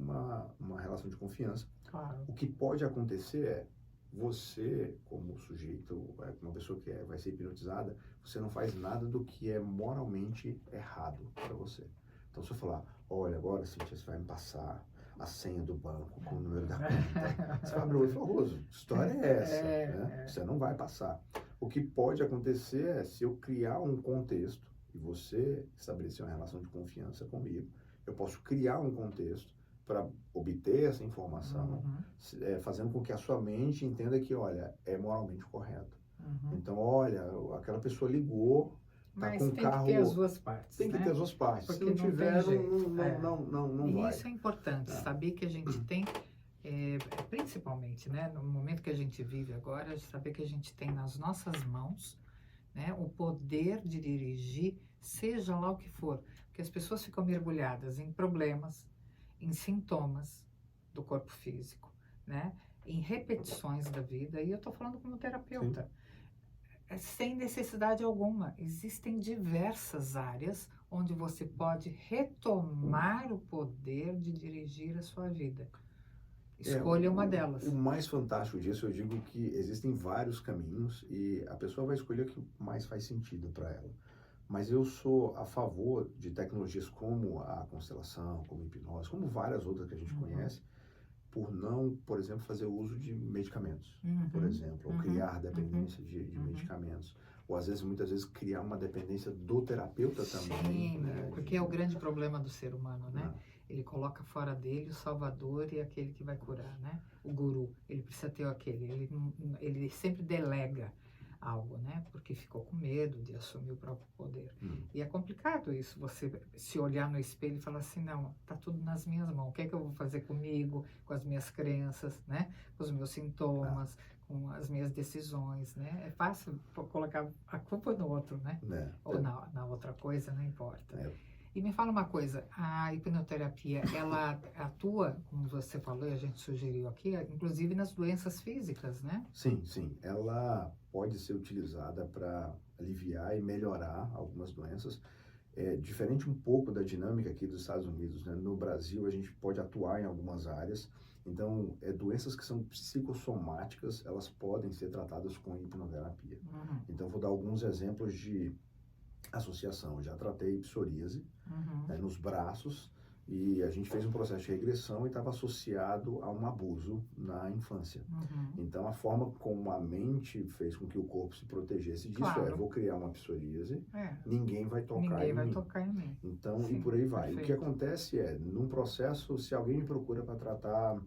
relação de confiança. Claro. O que pode acontecer você, como sujeito, uma pessoa que vai ser hipnotizada, você não faz nada do que é moralmente errado para você. Então, se eu falar, olha, agora, Cíntia, você vai me passar a senha do banco com o número da conta, você vai abrir o olho e falar, Roso, que história é essa? Né? Você não vai passar. O que pode acontecer é, se eu criar um contexto e você estabelecer uma relação de confiança comigo, eu posso criar um contexto para obter essa informação, fazendo com que a sua mente entenda que, olha, é moralmente correto. Então, olha, aquela pessoa ligou, tá com o carro... Mas tem que ter as duas partes, Tem que ter as duas partes. Porque se não tiver, não e vai. Isso é importante, saber que a gente tem, principalmente, né, no momento que a gente vive agora, saber que a gente tem nas nossas mãos, né, o poder de dirigir, seja lá o que for. Porque as pessoas ficam mergulhadas em problemas, em sintomas do corpo físico, né? Em repetições da vida, e eu estou falando como terapeuta, sem necessidade alguma. Existem diversas áreas onde você pode retomar o poder de dirigir a sua vida. Escolha uma delas. O mais fantástico disso, eu digo que existem vários caminhos e a pessoa vai escolher o que mais faz sentido para ela. Mas eu sou a favor de tecnologias como a constelação, como a hipnose, como várias outras que a gente conhece, por não, por exemplo, fazer uso de medicamentos, por exemplo, ou criar dependência de medicamentos. Ou às vezes, muitas vezes, criar uma dependência do terapeuta também. Sim, né? Porque é o grande problema do ser humano, né? Ele coloca fora dele o salvador e aquele que vai curar, né? O guru, ele precisa ter aquele, ele sempre delega algo, né? Porque ficou com medo de assumir o próprio poder. E é complicado isso, você se olhar no espelho e falar assim, não, tá tudo nas minhas mãos. O que é que eu vou fazer comigo, com as minhas crenças, né? Com os meus sintomas, com as minhas decisões, né? É fácil colocar a culpa no outro, né? Ou na outra coisa, não importa. E me fala uma coisa, a hipnoterapia, ela atua, como você falou e a gente sugeriu aqui, inclusive nas doenças físicas, né? Sim, sim. Ela pode ser utilizada para aliviar e melhorar algumas doenças. Diferente um pouco da dinâmica aqui dos Estados Unidos, né? No Brasil, a gente pode atuar em algumas áreas. Então, doenças que são psicossomáticas, elas podem ser tratadas com hipnoterapia. Então, vou dar alguns exemplos de associação. Eu já tratei psoríase nos braços e a gente fez um processo de regressão e estava associado a um abuso na infância. Então, a forma como a mente fez com que o corpo se protegesse disso vou criar uma psoríase, ninguém vai tocar em mim. Então, sim, e por aí vai. Perfeito. O que acontece num processo, se alguém me procura para tratar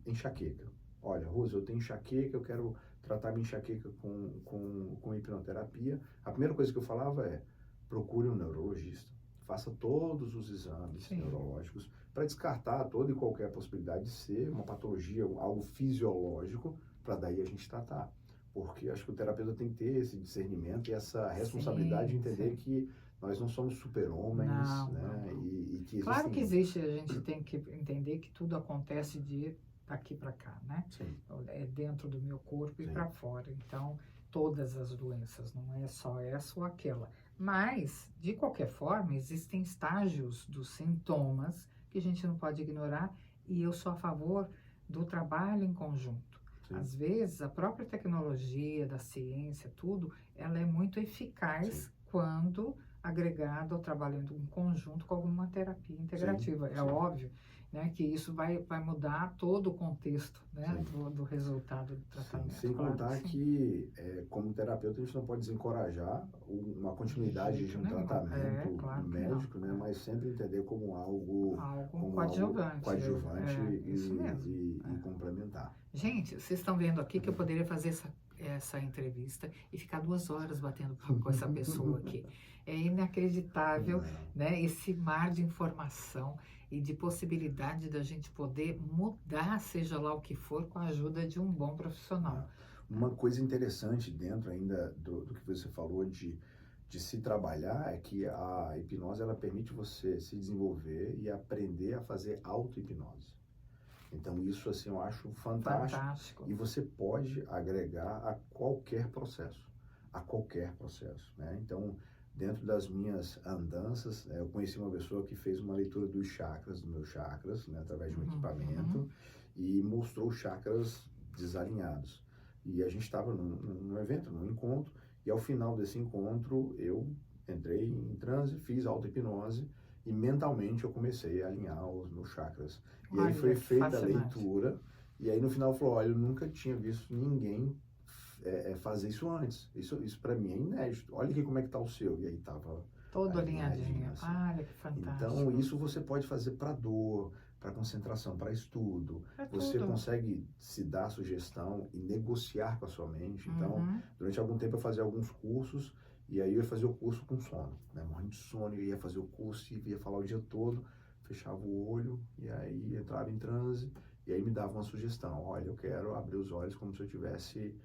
enxaqueca. Olha, Rosa, eu tenho enxaqueca, eu quero tratar minha enxaqueca com hipnoterapia. A primeira coisa que eu falava procure um neurologista. Faça todos os exames neurológicos para descartar toda e qualquer possibilidade de ser uma patologia, algo fisiológico, para daí a gente tratar. Porque acho que o terapeuta tem que ter esse discernimento e essa responsabilidade de entender que nós não somos super-homens, Não, né? não. E que Claro que existem... existe, a gente tem que entender que tudo acontece de daqui para cá, né? Sim, É dentro do meu corpo e sim, para fora. Então, todas as doenças, não é só essa ou aquela. Mas, de qualquer forma, existem estágios dos sintomas que a gente não pode ignorar e eu sou a favor do trabalho em conjunto. sim, Às vezes, a própria tecnologia, da ciência, tudo, ela é muito eficaz sim, quando agregado ao trabalho em conjunto com alguma terapia integrativa. É sim. óbvio, né, que isso vai mudar todo o contexto, né, Sim. do resultado do Sim, tratamento. sem Claro contar sim. que, como terapeuta, a gente não pode desencorajar uma continuidade de um Nenhum. tratamento Claro que médico, né? não. Mas sempre entender como algo, Algo coadjuvante. coadjuvante Isso mesmo. e complementar. Gente, vocês estão vendo aqui que eu poderia fazer essa entrevista e ficar 2 horas batendo papo com essa pessoa aqui. É inacreditável, né? Esse mar de informação e de possibilidade da gente poder mudar, seja lá o que for, com a ajuda de um bom profissional. Uma coisa interessante dentro ainda do que você falou de se trabalhar é que a hipnose ela permite você se desenvolver e aprender a fazer auto-hipnose. Então isso assim eu acho fantástico. Fantástico. E você pode agregar a qualquer processo, né? Então dentro das minhas andanças, eu conheci uma pessoa que fez uma leitura dos meus chakras, né, através de um equipamento e mostrou os chakras desalinhados. E a gente estava num evento, num encontro, e ao final desse encontro eu entrei em transe, fiz auto-hipnose e mentalmente eu comecei a alinhar os meus chakras. E aí foi feita a leitura, e aí no final falou, olha, eu nunca tinha visto ninguém fazer isso antes. Isso para mim é inédito. Olha aqui como é que tá o seu. E aí tava todo alinhadinho. Assim. Olha que fantástico. Então isso você pode fazer para dor, para concentração, para estudo. Você tudo. consegue se dar sugestão e negociar com a sua mente. Então, durante algum tempo eu fazia alguns cursos e aí eu ia fazer o curso com sono, né? Morrendo de sono, eu ia fazer o curso e ia falar o dia todo, fechava o olho e aí entrava em transe e aí me dava uma sugestão. Olha, eu quero abrir os olhos como se eu tivesse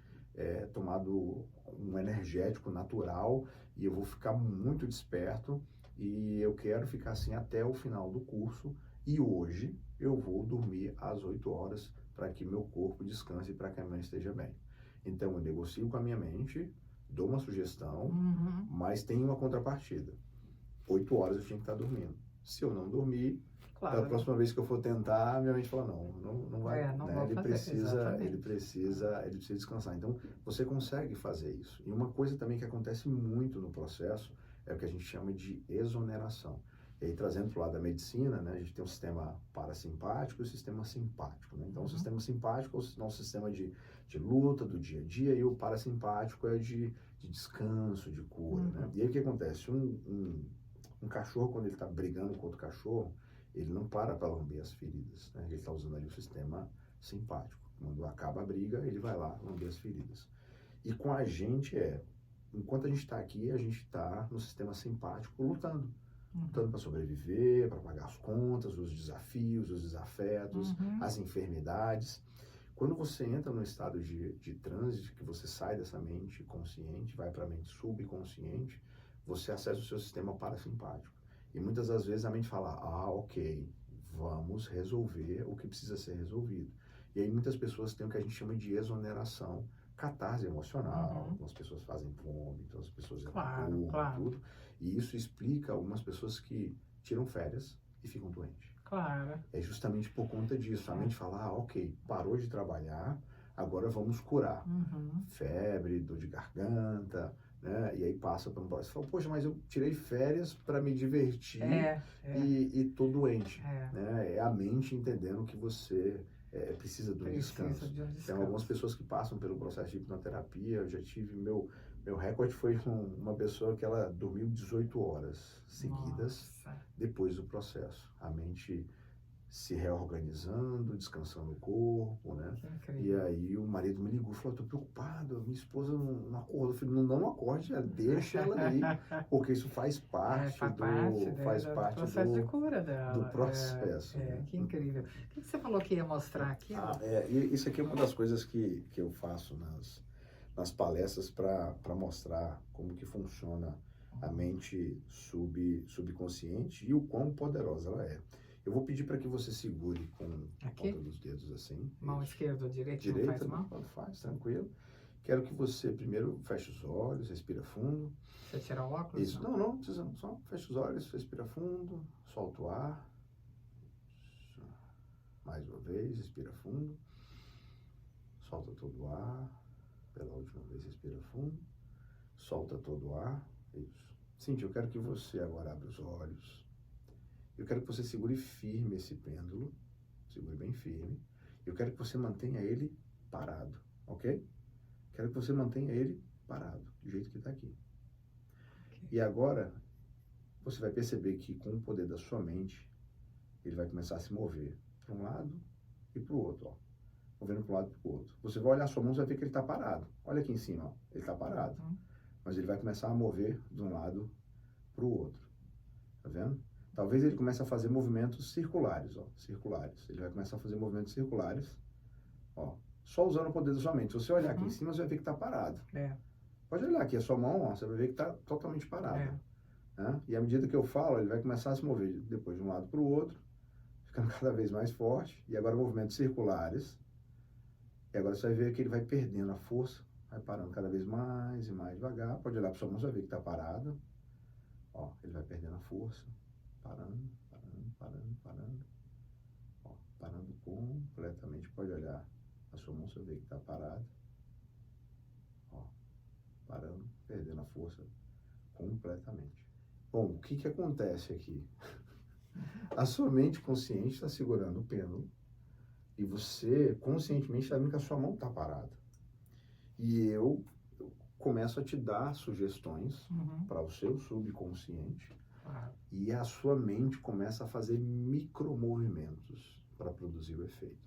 tomado um energético natural e eu vou ficar muito desperto e eu quero ficar assim até o final do curso e hoje eu vou dormir às 8 horas para que meu corpo descanse e para que a mente esteja bem. Então eu negocio com a minha mente, dou uma sugestão, mas tem uma contrapartida. 8 horas eu tinha que estar dormindo. Se eu não dormir, da próxima vez que eu for tentar, minha mente fala, não vai, não né? vou fazer, Ele precisa descansar. Então, você consegue fazer isso. E uma coisa também que acontece muito no processo é o que a gente chama de exoneração. E aí, trazendo para o lado da medicina, né, a gente tem um sistema parasimpático e o sistema simpático, né? Então, o sistema simpático é o nosso sistema de luta do dia a dia e o parasimpático é de descanso, de cura, né? E aí, o que acontece? Um cachorro, quando ele está brigando com outro cachorro, ele não para lamber as feridas, né? Ele está usando ali o sistema simpático. Quando acaba a briga, ele vai lá lamber as feridas. E com a gente enquanto a gente está aqui, a gente está no sistema simpático lutando. Lutando para sobreviver, para pagar as contas, os desafios, os desafetos, as enfermidades. Quando você entra no estado de transe, que você sai dessa mente consciente, vai para a mente subconsciente, você acessa o seu sistema parasimpático. E muitas das vezes a mente fala, ok, vamos resolver o que precisa ser resolvido. E aí muitas pessoas têm o que a gente chama de exoneração, catarse emocional, algumas pessoas fazem vômito, outras pessoas evacuam, tudo. E isso explica algumas pessoas que tiram férias e ficam doentes. É justamente por conta disso. A mente fala, ok, parou de trabalhar, agora vamos curar. Febre, dor de garganta, né? E aí passa para um próximo. Você fala, poxa, mas eu tirei férias para me divertir e tô doente. Né? É a mente entendendo que você precisa do descanso. Tem algumas pessoas que passam pelo processo de hipnoterapia. Eu já tive meu recorde foi uma pessoa que ela dormiu 18 horas seguidas depois do processo. A mente se reorganizando, descansando o corpo, né? Que E incrível. aí o marido me ligou e falou, estou preocupado, minha esposa não acordou. Eu falei, não acorde, deixa ela aí, porque isso faz parte Faz parte, do processo de cura do dela. processo, né? Que incrível. O que você falou que ia mostrar aqui? E isso aqui é uma das coisas que eu faço nas palestras para mostrar como que funciona a mente subconsciente e o quão poderosa ela é. Eu vou pedir para que você segure com a Aqui? ponta dos dedos assim. Mão esquerda ou direita? Direita, não faz mal? quando faz, tranquilo. Quero que você primeiro feche os olhos, respira fundo. Você tirar o óculos? Isso, não precisa, só fecha os olhos, respira fundo, solta o ar. Mais uma vez, respira fundo. Solta todo o ar. Pela última vez, respira fundo. Solta todo o ar. Isso. Cintia, eu quero que você agora abra os olhos. Eu quero que você segure firme esse pêndulo. Segure bem firme. Eu quero que você mantenha ele parado, ok? Quero que você mantenha ele parado, do jeito que está aqui. Okay. E agora, você vai perceber que com o poder da sua mente, ele vai começar a se mover para um lado e para o outro, ó. Movendo para um lado e para o outro. Você vai olhar a sua mão, você vai ver que ele está parado. Olha aqui em cima, ó. Ele está parado. Mas ele vai começar a mover de um lado para o outro. Tá vendo? Talvez ele comece a fazer movimentos circulares, ó. Circulares. Ele vai começar a fazer movimentos circulares, ó. Só usando o poder da sua mente. Se você olhar aqui em cima, você vai ver que está parado. Pode olhar aqui a sua mão, ó, você vai ver que está totalmente parado. Né? E à medida que eu falo, ele vai começar a se mover depois de um lado para o outro, ficando cada vez mais forte. E agora movimentos circulares. E agora você vai ver que ele vai perdendo a força, vai parando cada vez mais e mais devagar. Pode olhar para sua mão, você vai ver que está parado. Ó, ele vai perdendo a força, parando. Ó, parando completamente. Pode olhar a sua mão, você vai ver que está parado. Ó, parando, perdendo a força completamente. Bom, o que acontece aqui? A sua mente consciente está segurando o pêndulo e você conscientemente está vendo que a sua mão está parada. E eu começo a te dar sugestões para o seu subconsciente e a sua mente começa a fazer micromovimentos para produzir o efeito.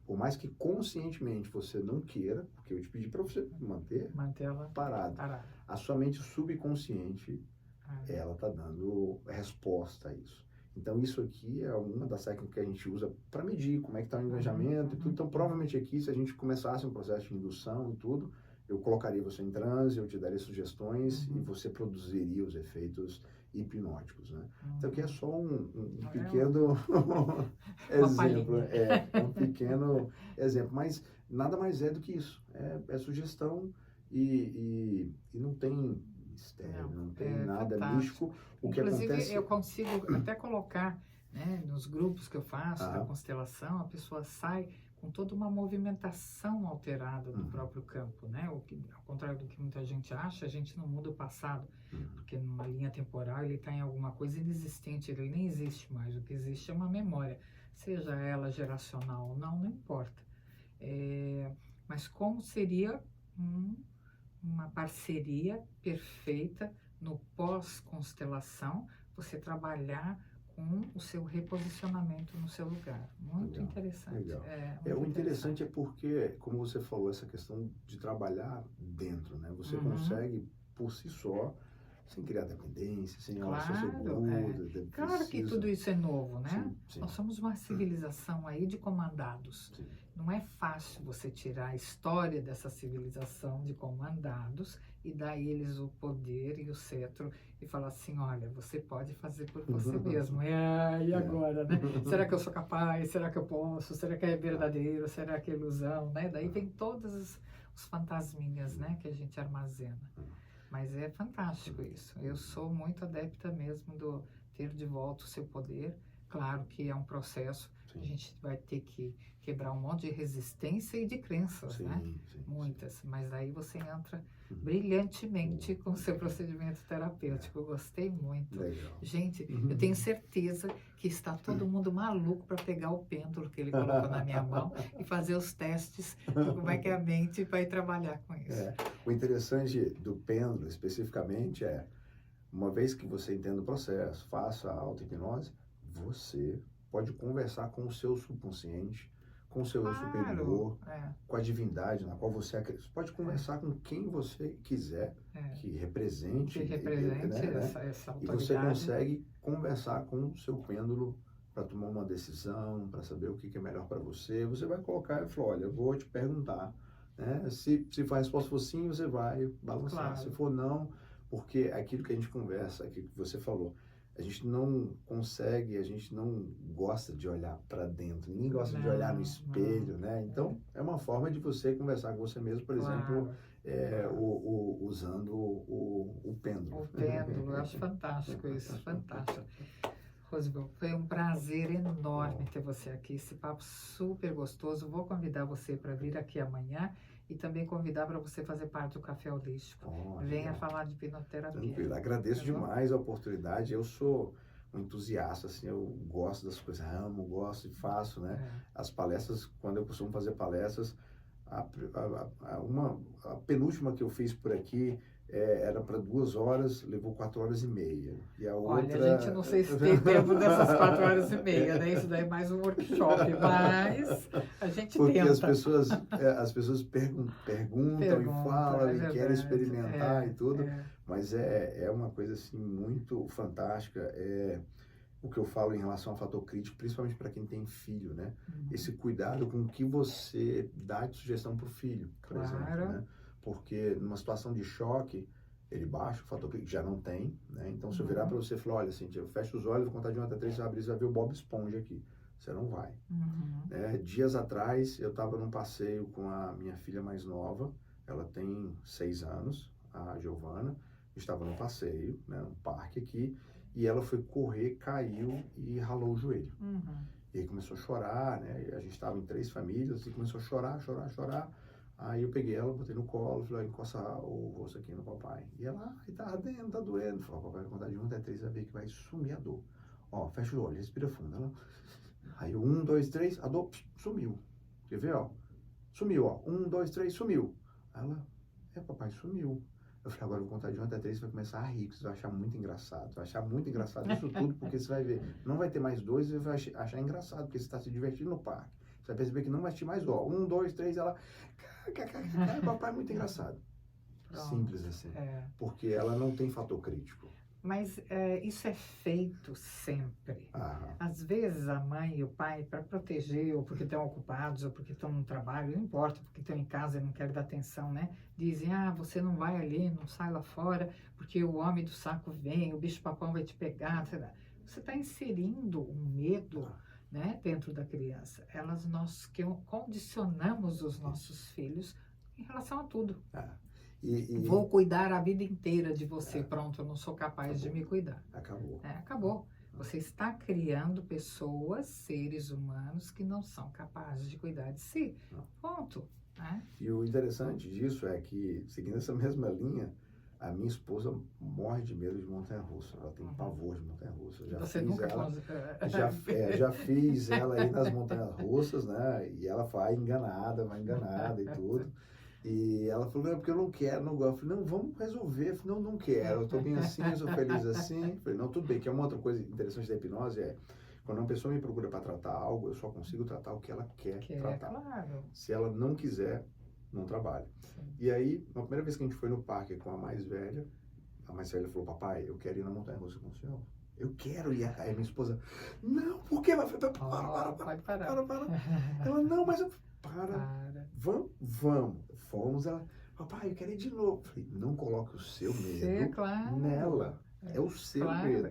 Por mais que conscientemente você não queira, porque eu te pedi para você manter ela parada. A sua mente subconsciente, ela está dando resposta a isso. Então, isso aqui é uma das técnicas que a gente usa para medir como é que está o engajamento e tudo. Então, provavelmente aqui, se a gente começasse um processo de indução e tudo, eu colocaria você em transe, eu te daria sugestões e você produziria os efeitos hipnóticos, né? Então, aqui é só um pequeno exemplo. Um pequeno exemplo. Mas nada mais é do que isso. É sugestão e não tem mistério, não tem nada místico. O que Inclusive, acontece... eu consigo até colocar, né, nos grupos que eu faço da constelação, a pessoa sai com toda uma movimentação alterada do próprio campo, né? O que, ao contrário do que muita gente acha, a gente não muda o passado, porque numa linha temporal ele está em alguma coisa inexistente, ele nem existe mais. O que existe é uma memória, seja ela geracional ou não importa. Mas como seria uma parceria perfeita no pós-constelação, você trabalhar com o seu reposicionamento no seu lugar. Muito interessante. Legal. O interessante é porque, como você falou, essa questão de trabalhar dentro, né? Você consegue, por si só, sem criar dependência, sem ser seguro. Claro que tudo isso é novo, né? Sim. Nós somos uma civilização aí de comandados. Sim. Não é fácil você tirar a história dessa civilização de comandados e dar a eles o poder e o cetro e falar assim, olha, você pode fazer por você mesmo. E agora, né? Será que eu sou capaz? Será que eu posso? Será que é verdadeiro? Será que é ilusão? Né? Daí vem todos os fantasminhas, né, que a gente armazena. Mas é fantástico isso. Eu sou muito adepta mesmo do ter de volta o seu poder. Claro que é um processo, a gente vai ter que quebrar um monte de resistência e de crenças, né? Muitas. Mas aí você entra brilhantemente com o seu procedimento terapêutico. Eu gostei muito. Legal. Gente, eu tenho certeza que está todo mundo maluco para pegar o pêndulo que ele colocou na minha mão e fazer os testes de como é que a mente vai trabalhar com isso. O interessante do pêndulo, especificamente, uma vez que você entenda o processo, faça a auto-hipnose, você pode conversar com o seu subconsciente, com o seu eu Claro, superior, com a divindade na qual você acredita. Você pode conversar com quem você quiser, que represente, que represente né? essa E você autoridade. consegue conversar com o seu pêndulo para tomar uma decisão, para saber o que é melhor para você. Você vai colocar e falar, olha, eu vou te perguntar, né? Se a resposta for sim, você vai balançar. Claro. Se for não, porque aquilo que a gente conversa, aquilo que você falou, a gente não consegue, a gente não gosta de olhar para dentro, ninguém gosta de olhar no espelho, né? Então, é uma forma de você conversar com você mesmo, por exemplo, usando o pêndulo. O pêndulo, eu acho fantástico isso, fantástico. Rosibel, foi um prazer enorme ter você aqui, esse papo super gostoso. Vou convidar você para vir aqui amanhã e também convidar para você fazer parte do Café Holístico. Venha falar de hipnoterapia. Tranquilo, agradeço demais a oportunidade. Eu sou um entusiasta, assim, eu gosto das coisas, amo, gosto e faço, né? As palestras, quando eu costumo fazer palestras, a penúltima que eu fiz por aqui era para 2 horas, levou 4h30. E a outra... Olha, a gente não sei se tem tempo dessas 4h30, né? Isso daí é mais um workshop, mas a gente porque tenta. As pessoas perguntam e falam e querem experimentar e tudo, mas é uma coisa assim muito fantástica. O que eu falo em relação ao fator crítico, principalmente para quem tem filho, né? Esse cuidado com o que você dá de sugestão para o filho, por exemplo, né? Porque numa situação de choque, ele baixa, o fator crítico já não tem, né? Então, se eu virar para você e falar, olha, Cintia, fecha os olhos, vou contar de 1 até 3, você vai abrir, você vai ver o Bob Esponja aqui. Você não vai. Né? Dias atrás, eu estava num passeio com a minha filha mais nova, ela tem 6 anos, a Giovana, estava num passeio, né, num parque aqui, e ela foi correr, caiu e ralou o joelho. E aí começou a chorar, né? E a gente estava em 3 famílias e começou a chorar. Aí eu peguei ela, botei no colo, falei, encosta o rosto aqui no papai. E ela, tá ardendo, tá doendo. Falei, papai vai contar de 1 até 3, vai ver que vai sumir a dor. Ó, fecha o olho, respira fundo. Ela... Aí 1, 2, 3, a dor sumiu. Quer ver, ó? Sumiu, ó. 1, 2, 3, sumiu. Aí ela, papai, sumiu. Eu falei, agora eu vou contar de 1 até 3, você vai começar a rir, você vai achar muito engraçado. Você vai achar muito engraçado isso tudo, porque você vai ver, não vai ter mais 2, você vai achar engraçado, porque você está se divertindo no parque. Você vai perceber que não vai ter mais, ó, 1, 2, 3, ela, papai, é muito engraçado. Pronto. Simples assim. Porque ela não tem fator crítico. Mas isso é feito sempre. Às vezes a mãe e o pai, para proteger, ou porque estão ocupados, ou porque estão no trabalho, não importa, porque estão em casa e não querem dar atenção, né? Dizem, você não vai ali, não sai lá fora, porque o homem do saco vem, o bicho-papão vai te pegar, etc. Você está inserindo um medo, né, dentro da criança. Nós condicionamos os nossos filhos em relação a tudo. Vou cuidar a vida inteira de você, pronto, eu não sou capaz de me cuidar. Acabou. Você está criando pessoas, seres humanos, que não são capazes de cuidar de si. Ponto. E o interessante disso é que, seguindo essa mesma linha, a minha esposa morre de medo de montanha-russa. Ela tem pavor de montanha-russa. Você nunca já fiz ela aí nas montanhas-russas, né? E ela vai enganada e tudo. E ela falou, não, porque eu não quero, não gosto. Eu falei, não, vamos resolver. Eu falei, não quero. Eu tô bem assim, eu sou feliz assim. Eu falei, não, tudo bem. Que é uma outra coisa interessante da hipnose quando uma pessoa me procura para tratar algo, eu só consigo tratar o que ela quer tratar. Claro. Se ela não quiser, não trabalho. E aí, na primeira vez que a gente foi no parque com a mais velha falou, papai, eu quero ir na montanha-russa com o senhor. Eu quero ir. Aí minha esposa, não, por quê? Para. Ela, não, mas eu... Vamos. Fomos, ela, papai, eu quero ir de novo. Falei, não coloque o seu medo nela. É o seu medo.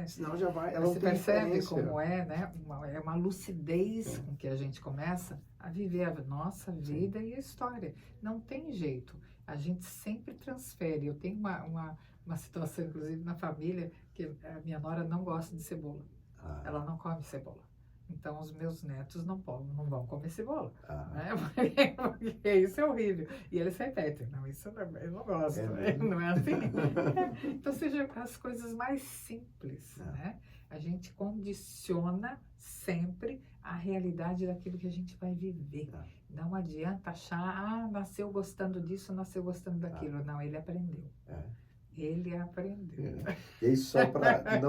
Senão já vai. Ela você percebe como né? É uma lucidez com que a gente começa a viver a nossa vida e a história. Não tem jeito. A gente sempre transfere. Eu tenho uma situação, inclusive, na família, que a minha nora não gosta de cebola. Ela não come cebola. Então, os meus netos não vão comer cebola. Né? Porque isso é horrível. E eles repetem, não, isso eu não gosto. Não é assim? Então, seja as coisas mais simples. Né? A gente condiciona sempre a realidade daquilo que a gente vai viver. Não adianta achar, nasceu gostando disso, nasceu gostando daquilo. Não, ele aprendeu. Ele aprendeu. E aí, só para.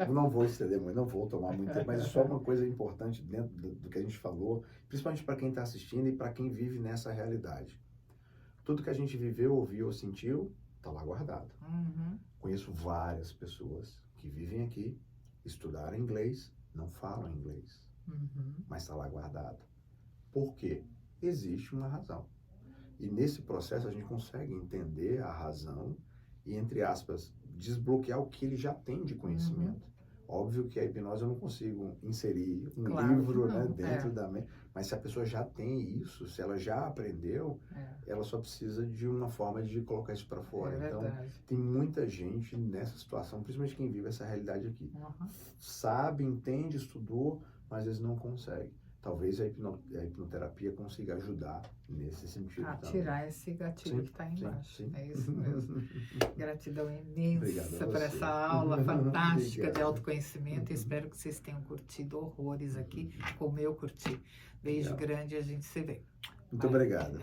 Não vou estender muito, não vou tomar muito tempo, mas só uma coisa importante dentro do que a gente falou, principalmente para quem está assistindo e para quem vive nessa realidade. Tudo que a gente viveu, ouviu ou sentiu, está lá guardado. Uhum. Conheço várias pessoas que vivem aqui, estudaram inglês, não falam inglês, mas está lá guardado. Por quê? Existe uma razão. E nesse processo a gente consegue entender a razão e, entre aspas, desbloquear o que ele já tem de conhecimento. Óbvio que a hipnose eu não consigo inserir um livro, né, dentro da mente, mas se a pessoa já tem isso, se ela já aprendeu, ela só precisa de uma forma de colocar isso para fora. Então, tem muita gente nessa situação, principalmente quem vive essa realidade aqui. Sabe, entende, estudou, mas às vezes não consegue. Talvez a hipnoterapia consiga ajudar nesse sentido. A tirar esse gatilho que está aí embaixo. Sim. É isso mesmo. Gratidão imensa por essa aula fantástica de autoconhecimento. Espero que vocês tenham curtido horrores aqui, como eu curti. Beijo grande e a gente se vê. Muito obrigado.